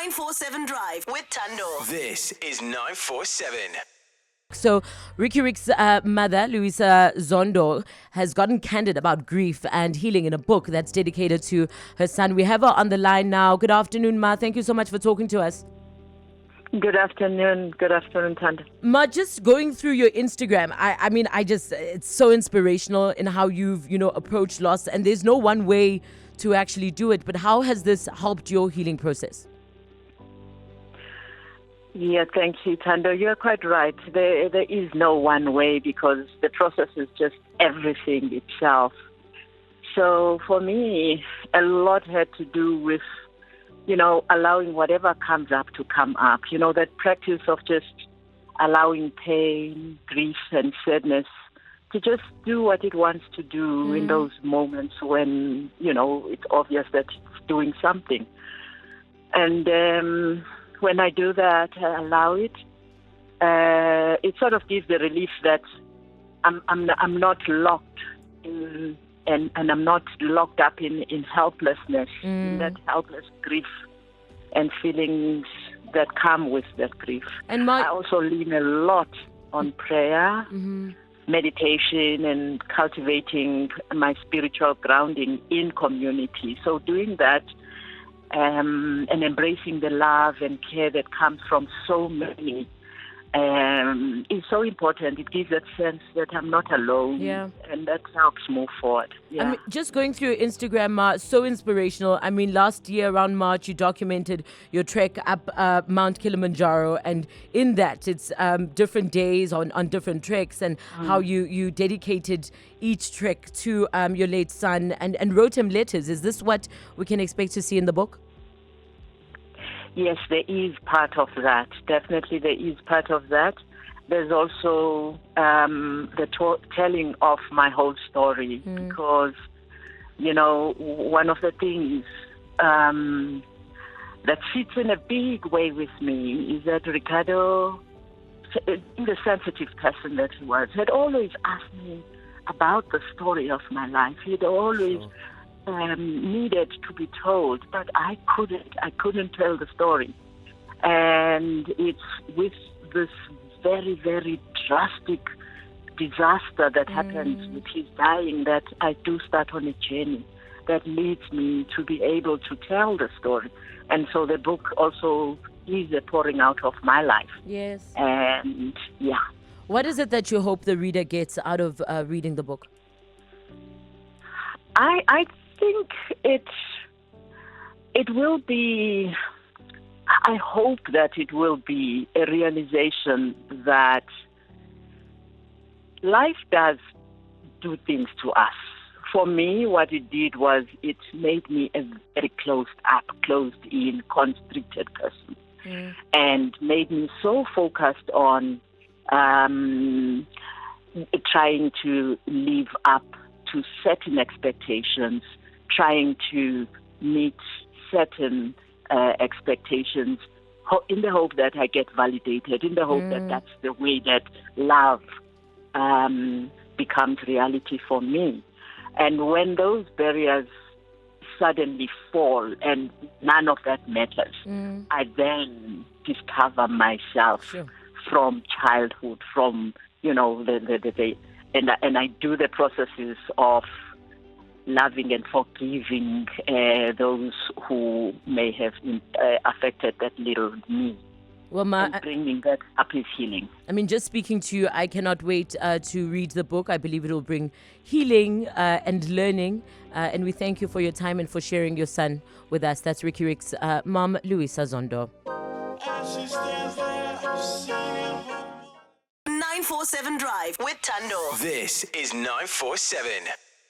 947 Drive with Thando. This is 947. So, Riky Rick's mother, Louisa Zondo, has gotten candid about grief and healing in a book that's dedicated to her son. We have her on the line now. Good afternoon, Ma. Thank you so much for talking to us. Good afternoon. Good afternoon, Thando. Ma, just going through your Instagram, it's so inspirational in how you've, approached loss. And there's no one way to actually do it. But how has this helped your healing process? Yeah, thank you, Thando. You're quite right. There is no one way because the process is just everything itself. So for me, a lot had to do with, allowing whatever comes up to come up. That practice of just allowing pain, grief, and sadness to just do what it wants to do in those moments when, it's obvious that it's doing something. And when I do that, I allow it. It sort of gives the relief that I'm not locked in, and I'm not locked up in helplessness, in that helpless grief and feelings that come with that grief. And I also lean a lot on prayer, meditation, and cultivating my spiritual grounding in community. So doing that and embracing the love and care that comes from so many is so important. It gives that sense that I'm not alone, and that helps move forward. Yeah. Just going through your Instagram, so inspirational. Last year around March, you documented your trek up Mount Kilimanjaro, and in that, it's different days on different treks, and how you dedicated each trek to your late son and wrote him letters. Is this what we can expect to see in the book? Yes, there is part of that. Definitely there is part of that. There's also the telling of my whole story because, one of the things that sits in a big way with me is that Ricardo, the sensitive person that he was, had always asked me about the story of my life. He'd always needed to be told, but I couldn't tell the story. And it's with this very, very drastic disaster that happens with his dying that I do start on a journey that leads me to be able to tell the story. And so the book also is a pouring out of my life. Yes. And what is it that you hope the reader gets out of reading the book? I think it will be, I hope that it will be a realization that life does do things to us. For me, what it did was it made me a very closed in, constricted person, and made me so focused on trying to live up to certain expectations, trying to meet certain expectations in the hope that I get validated, in the hope that that's the way that love becomes reality for me. And when those barriers suddenly fall and none of that matters, I then discover myself from childhood, from, and I do the processes of loving and forgiving those who may have affected that little me. Well, Ma, and bringing that up is healing. Just speaking to you, I cannot wait to read the book. I believe it will bring healing and learning. And we thank you for your time and for sharing your son with us. That's Riky Rick's mom, Louisa Zondo. 947 Drive with Thando. This is 947.